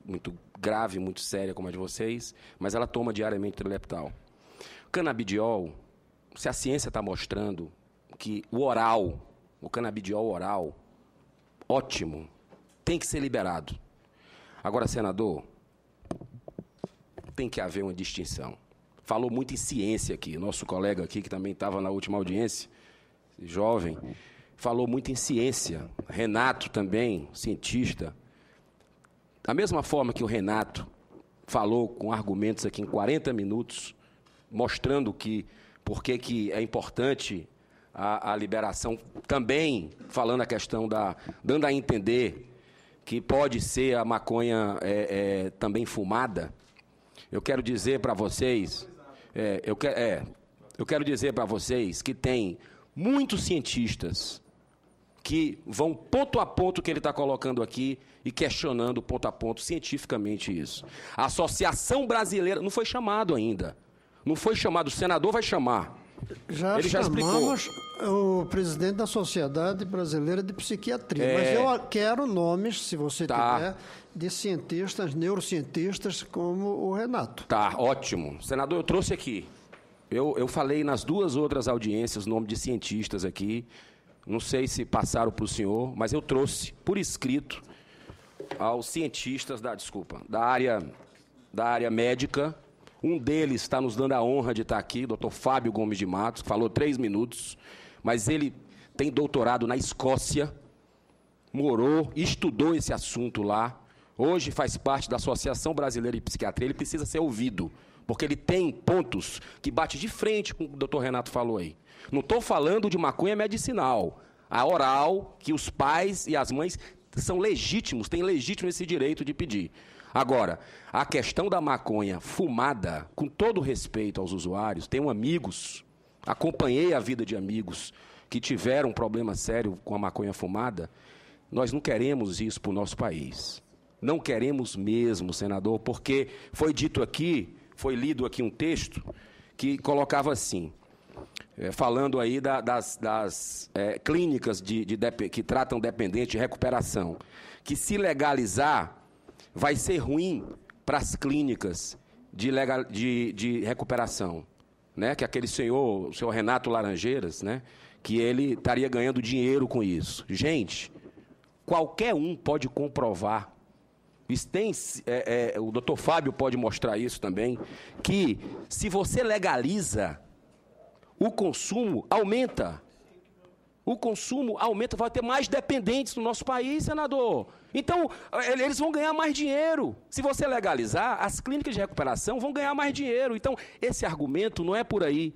grave, muito séria como a de vocês, mas ela toma diariamente trileptal. Canabidiol, se a ciência está mostrando que o canabidiol oral, ótimo, tem que ser liberado. Agora, senador, tem que haver uma distinção. Falou muito em ciência aqui, nosso colega aqui, que também estava na última audiência, jovem, falou muito em ciência. Renato também, cientista. Da mesma forma que o Renato falou com argumentos aqui em 40 minutos, mostrando por que é importante a liberação, também falando a questão dando a entender que pode ser a maconha também fumada. Eu quero dizer para vocês, eu quero dizer para vocês que tem muitos cientistas que vão ponto a ponto que ele está colocando aqui e questionando ponto a ponto cientificamente isso. A Associação Brasileira não foi chamado ainda. Não foi chamado, o senador vai chamar. Ele já chamamos o presidente da Sociedade Brasileira de Psiquiatria. Mas eu quero nomes, se você tiver, de cientistas, neurocientistas, como o Renato. Tá, ótimo. Senador, eu trouxe aqui. Eu falei nas 2 outras audiências o nome de cientistas aqui. Não sei se passaram para o senhor, mas eu trouxe por escrito aos cientistas da área médica. Um deles está nos dando a honra de estar aqui, Dr. Fábio Gomes de Matos, que falou 3 minutos, mas ele tem doutorado na Escócia, morou, estudou esse assunto lá, hoje faz parte da Associação Brasileira de Psiquiatria, ele precisa ser ouvido, porque ele tem pontos que bate de frente com o que o Dr. Renato falou aí. Não estou falando de maconha medicinal, a oral, que os pais e as mães são legítimos, têm legítimo esse direito de pedir. Agora, a questão da maconha fumada, com todo respeito aos usuários, tenho amigos, acompanhei a vida de amigos que tiveram um problema sério com a maconha fumada, nós não queremos isso para o nosso país. Não queremos mesmo, senador, porque foi dito aqui, foi lido aqui um texto que colocava assim, falando aí das clínicas que tratam dependente de recuperação, que se legalizar vai ser ruim para as clínicas de recuperação, né? Que aquele senhor, o senhor Renato Laranjeiras, né? Que ele estaria ganhando dinheiro com isso. Gente, qualquer um pode comprovar. o doutor Fábio pode mostrar isso também, que se você legaliza, o consumo aumenta. O consumo aumenta, vai ter mais dependentes no nosso país, senador. Então, eles vão ganhar mais dinheiro. Se você legalizar, as clínicas de recuperação vão ganhar mais dinheiro. Então, esse argumento não é por aí.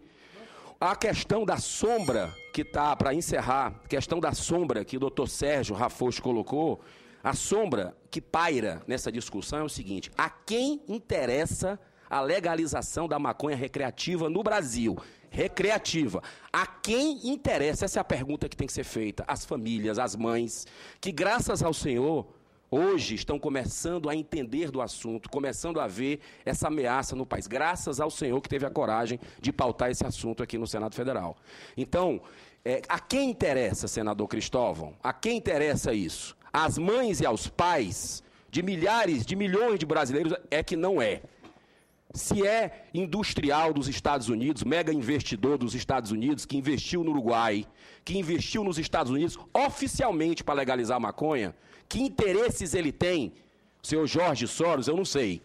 A questão da sombra, que está, para encerrar, a questão da sombra que o doutor Sérgio Rafoso colocou, a sombra que paira nessa discussão é o seguinte: a quem interessa a legalização da maconha recreativa no Brasil? Recreativa. A quem interessa? Essa é a pergunta que tem que ser feita. As famílias, as mães, que graças ao Senhor, hoje estão começando a entender do assunto, começando a ver essa ameaça no país. Graças ao Senhor que teve a coragem de pautar esse assunto aqui no Senado Federal. Então, a quem interessa, senador Cristóvão? A quem interessa isso? Às mães e aos pais de milhares, de milhões de brasileiros é que não é. Se é industrial dos Estados Unidos, mega investidor dos Estados Unidos, que investiu no Uruguai, que investiu nos Estados Unidos oficialmente para legalizar a maconha, que interesses ele tem? O senhor Jorge Soros, eu não sei.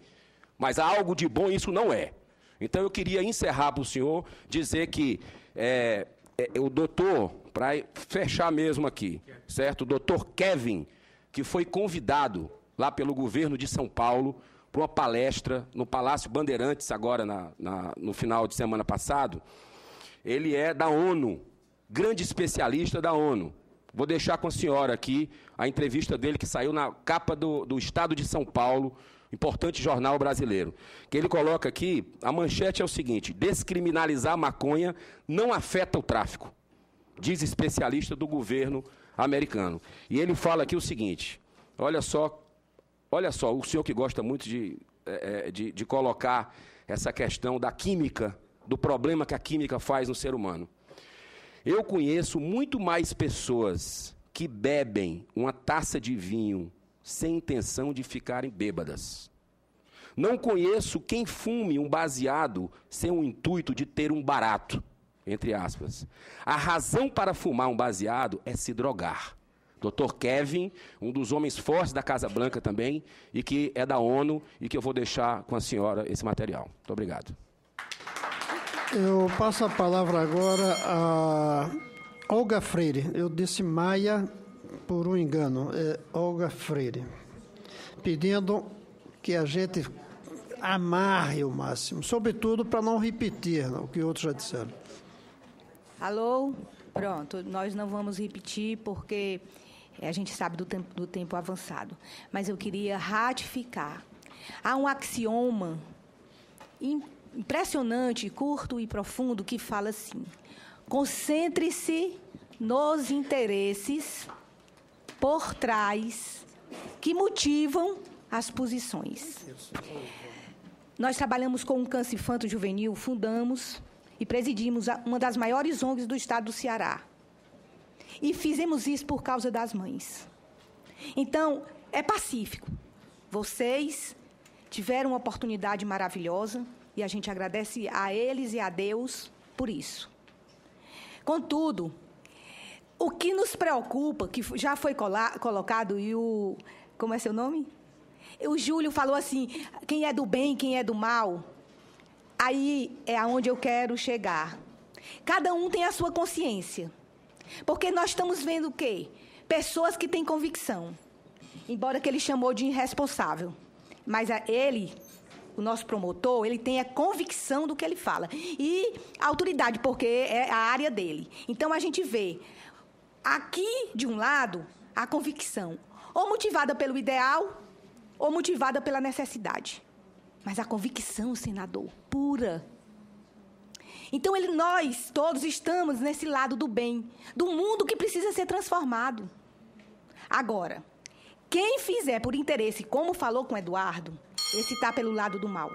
Mas há algo de bom, isso não é. Então eu queria encerrar para o senhor, dizer que o doutor, para fechar mesmo aqui, certo? O doutor Kevin, que foi convidado lá pelo governo de São Paulo, para uma palestra no Palácio Bandeirantes, agora no final de semana passado. Ele é da ONU, grande especialista da ONU. Vou deixar com a senhora aqui a entrevista dele, que saiu na capa do Estado de São Paulo, importante jornal brasileiro. Que ele coloca aqui, a manchete é o seguinte: descriminalizar a maconha não afeta o tráfico, diz especialista do governo americano. E ele fala aqui o seguinte, olha só, o senhor que gosta muito de colocar essa questão da química, do problema que a química faz no ser humano. Eu conheço muito mais pessoas que bebem uma taça de vinho sem intenção de ficarem bêbadas. Não conheço quem fume um baseado sem o intuito de ter um barato, entre aspas. A razão para fumar um baseado é se drogar. Dr. Kevin, um dos homens fortes da Casa Branca também, e que é da ONU, e que eu vou deixar com a senhora esse material. Muito obrigado. Eu passo a palavra agora a Olga Freire. Eu disse Maia por um engano. É Olga Freire. Pedindo que a gente amarre o máximo, sobretudo para não repetir o que outros já disseram. Alô? Pronto, nós não vamos repetir porque a gente sabe do tempo avançado. Mas eu queria ratificar. Há um axioma impressionante, curto e profundo, que fala assim: concentre-se nos interesses por trás que motivam as posições. Nós trabalhamos com um câncer infanto-juvenil, fundamos e presidimos uma das maiores ONGs do estado do Ceará. E fizemos isso por causa das mães. Então, é pacífico. Vocês tiveram uma oportunidade maravilhosa e a gente agradece a eles e a Deus por isso. Contudo, o que nos preocupa, que já foi colocado, e o... Como é seu nome? O Júlio falou assim, quem é do bem, quem é do mal. Aí é aonde eu quero chegar. Cada um tem a sua consciência. Porque nós estamos vendo o quê? Pessoas que têm convicção. Embora que ele chamou de irresponsável. Mas ele, o nosso promotor, ele tem a convicção do que ele fala. E a autoridade, porque é a área dele. Então, a gente vê aqui, de um lado, a convicção. Ou motivada pelo ideal, ou motivada pela necessidade. Mas a convicção, senador, pura. Então, nós todos estamos nesse lado do bem, do mundo que precisa ser transformado. Agora, quem fizer por interesse, como falou com o Eduardo, esse está pelo lado do mal.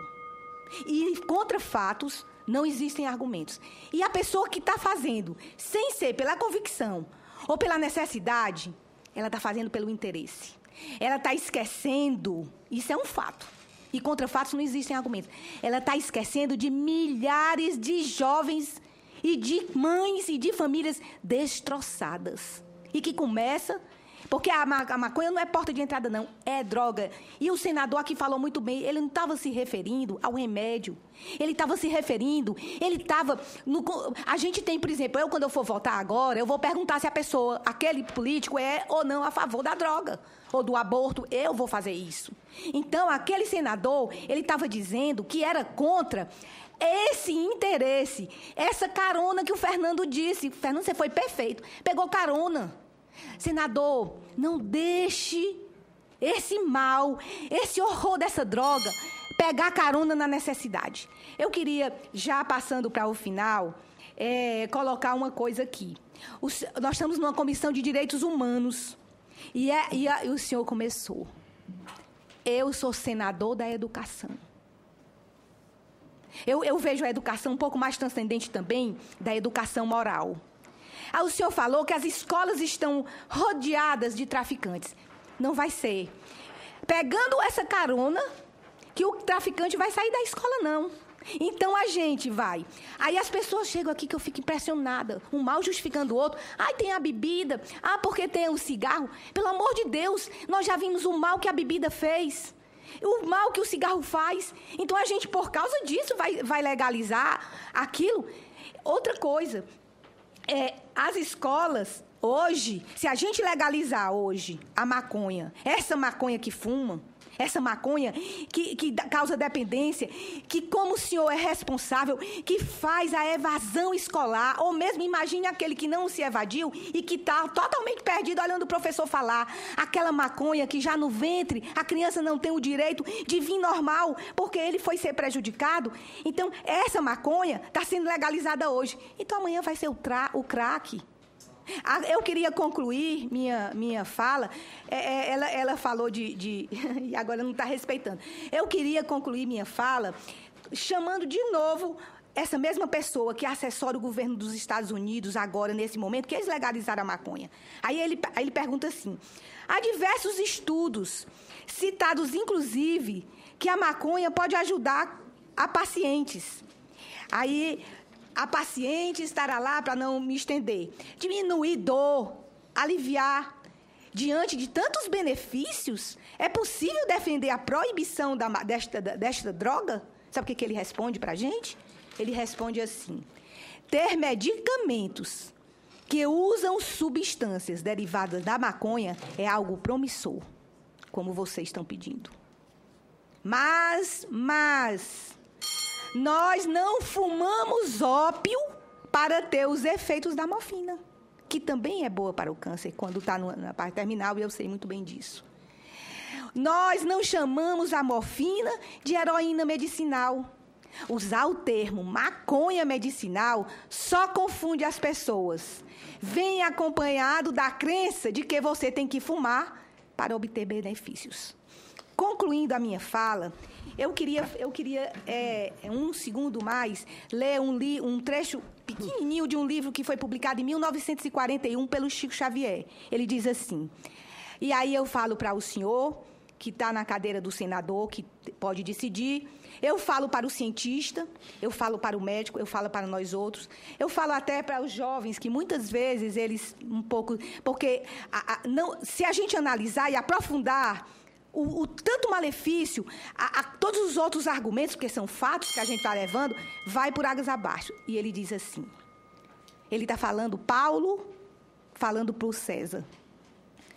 E contra fatos, não existem argumentos. E a pessoa que está fazendo, sem ser pela convicção ou pela necessidade, ela está fazendo pelo interesse. Ela está esquecendo, isso é um fato. E contra fatos não existem argumentos. Ela está esquecendo de milhares de jovens e de mães e de famílias destroçadas. E que começa Porque a maconha não é porta de entrada, não. É droga. E o senador aqui falou muito bem. Ele não estava se referindo ao remédio. Ele estava se referindo... A gente tem, por exemplo, quando eu for votar agora, eu vou perguntar se a pessoa, aquele político, é ou não a favor da droga. Ou do aborto. Eu vou fazer isso. Então, aquele senador, ele estava dizendo que era contra... esse interesse, essa carona que o Fernando disse. Fernando, você foi perfeito. Pegou carona. Senador, não deixe esse mal, esse horror dessa droga pegar carona na necessidade. Eu queria, já passando para o final, colocar uma coisa aqui. Nós estamos numa comissão de direitos humanos e o senhor começou. Eu sou senador da educação. Eu vejo a educação um pouco mais transcendente também da educação moral. O senhor falou que as escolas estão rodeadas de traficantes. Não vai ser. Pegando essa carona, que o traficante vai sair da escola, não. Então, a gente vai. Aí as pessoas chegam aqui que eu fico impressionada. Um mal justificando o outro. Tem a bebida. Porque tem o cigarro. Pelo amor de Deus, nós já vimos o mal que a bebida fez. O mal que o cigarro faz. Então, a gente, por causa disso, vai legalizar aquilo. Outra coisa, as escolas, hoje, se a gente legalizar hoje a maconha, essa maconha que fuma, essa maconha que causa dependência, que como o senhor é responsável, que faz a evasão escolar, ou mesmo imagine aquele que não se evadiu e que está totalmente perdido olhando o professor falar, aquela maconha que já no ventre a criança não tem o direito de vir normal, porque ele foi ser prejudicado. Então, essa maconha está sendo legalizada hoje. Então, amanhã vai ser o crack. Eu queria concluir minha fala. Ela falou de e agora não está respeitando. Eu queria concluir minha fala chamando de novo essa mesma pessoa que assessora o governo dos Estados Unidos agora, nesse momento, que eles legalizaram a maconha. Aí ele pergunta assim: há diversos estudos, citados inclusive, que a maconha pode ajudar a pacientes. Aí... a paciente estará lá, para não me estender, diminuir dor, aliviar. Diante de tantos benefícios, é possível defender a proibição desta droga? Sabe o que ele responde para a gente? Ele responde assim: ter medicamentos que usam substâncias derivadas da maconha é algo promissor, como vocês estão pedindo. Mas nós não fumamos ópio para ter os efeitos da morfina, que também é boa para o câncer, quando está na parte terminal, e eu sei muito bem disso. Nós não chamamos a morfina de heroína medicinal. Usar o termo maconha medicinal só confunde as pessoas. Vem acompanhado da crença de que você tem que fumar para obter benefícios. Concluindo a minha fala, eu queria um segundo mais, ler um trecho pequenininho de um livro que foi publicado em 1941 pelo Chico Xavier. Ele diz assim, e aí eu falo para o senhor, que está na cadeira do senador, que pode decidir, eu falo para o cientista, eu falo para o médico, eu falo para nós outros, eu falo até para os jovens, que muitas vezes eles um pouco... Porque se a gente analisar e aprofundar o tanto malefício, todos os outros argumentos, porque são fatos que a gente está levando, vai por águas abaixo. E ele diz assim, ele está falando, Paulo, falando para o César,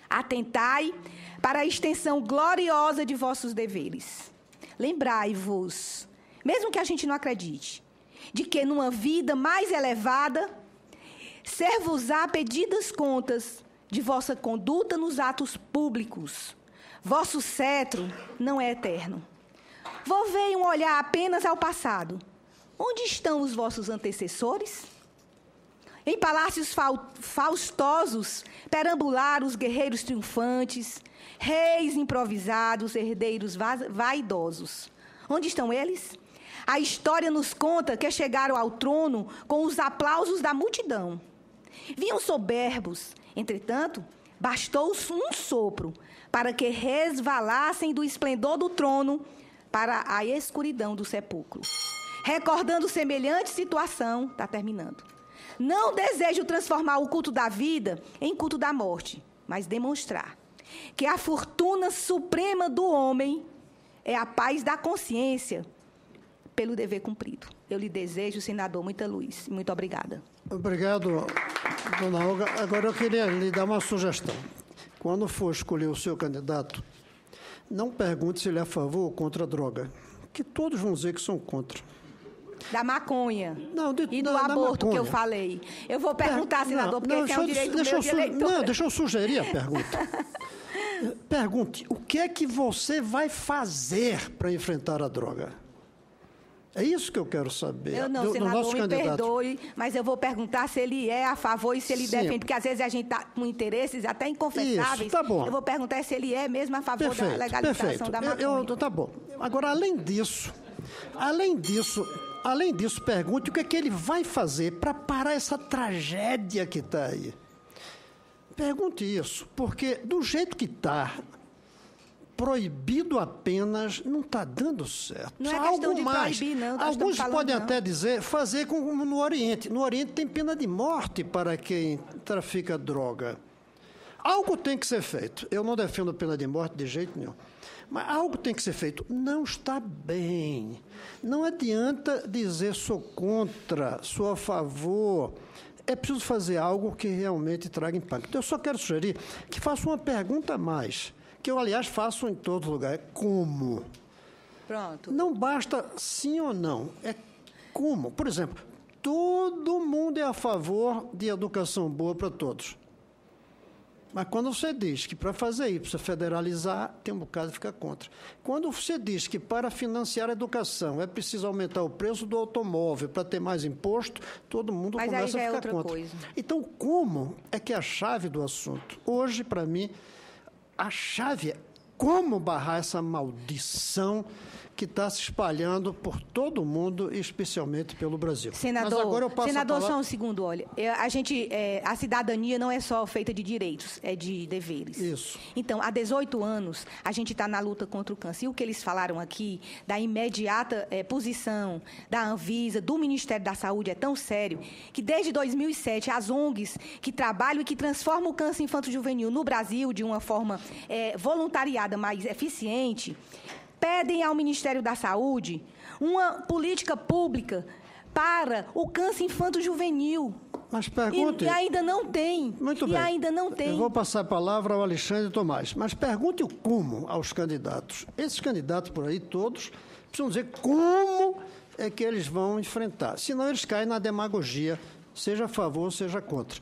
atentai para a extensão gloriosa de vossos deveres. Lembrai-vos, mesmo que a gente não acredite, de que numa vida mais elevada, ser-vos-á pedidas contas de vossa conduta nos atos públicos. Vosso cetro não é eterno. Volvei olhar apenas ao passado. Onde estão os vossos antecessores? Em palácios faustosos, perambularam os guerreiros triunfantes, reis improvisados, herdeiros vaidosos. Onde estão eles? A história nos conta que chegaram ao trono com os aplausos da multidão. Vinham soberbos, entretanto, bastou um sopro para que resvalassem do esplendor do trono para a escuridão do sepulcro. Recordando semelhante situação, está terminando. Não desejo transformar o culto da vida em culto da morte, mas demonstrar que a fortuna suprema do homem é a paz da consciência pelo dever cumprido. Eu lhe desejo, senador, muita luz. Muito obrigada. Obrigado, dona Olga. Agora eu queria lhe dar uma sugestão. Quando for escolher o seu candidato, não pergunte se ele é a favor ou contra a droga, que todos vão dizer que são contra. Da maconha não, e do aborto que eu falei. Eu vou perguntar, senador, porque esse é um direito meu de eleitor. Não, deixa eu sugerir a pergunta. Pergunte, o que é que você vai fazer para enfrentar a droga? É isso que eu quero saber. Eu não, senador, me perdoe, mas eu vou perguntar se ele é a favor e se ele defende, porque às vezes a gente está com interesses até inconfessáveis. Isso, tá bom. Eu vou perguntar se ele é mesmo a favor da legalização da maconha. Tá bom. Agora, além disso, pergunte o que é que ele vai fazer para parar essa tragédia que está aí. Pergunte isso, porque do jeito que está, proibido apenas não está dando certo. Não é questão de proibir, não. Alguns podem até dizer, fazer como no Oriente. No Oriente tem pena de morte para quem trafica droga. Algo tem que ser feito. Eu não defendo pena de morte de jeito nenhum. Mas algo tem que ser feito. Não está bem. Não adianta dizer sou contra, sou a favor. É preciso fazer algo que realmente traga impacto. Então, eu só quero sugerir que faça uma pergunta a mais, que eu, aliás, faço em todo lugar. É como? Pronto. Não basta sim ou não. É como. Por exemplo, todo mundo é a favor de educação boa para todos. Mas quando você diz que para fazer isso precisa federalizar, tem um bocado de ficar contra. Quando você diz que para financiar a educação é preciso aumentar o preço do automóvel para ter mais imposto, todo mundo começa a ficar contra. Coisa. Então, como é que é a chave do assunto? Hoje, para mim, a chave é como barrar essa maldição que está se espalhando por todo o mundo, especialmente pelo Brasil. Senador, mas agora eu passo senador, só um segundo, olha. A cidadania não é só feita de direitos, é de deveres. Isso. Então, há 18 anos, a gente está na luta contra o câncer. E o que eles falaram aqui, da imediata posição da Anvisa, do Ministério da Saúde, é tão sério, que desde 2007, as ONGs que trabalham e que transformam o câncer infanto-juvenil no Brasil de uma forma voluntariada, mais eficiente, pedem ao Ministério da Saúde uma política pública para o câncer infanto-juvenil. Mas pergunte... E ainda não tem. Muito bem. Ainda não tem. Eu vou passar a palavra ao Alexandre Tomás. Mas pergunte o como aos candidatos. Esses candidatos por aí, todos, precisam dizer como é que eles vão enfrentar. Senão eles caem na demagogia, seja a favor, seja contra.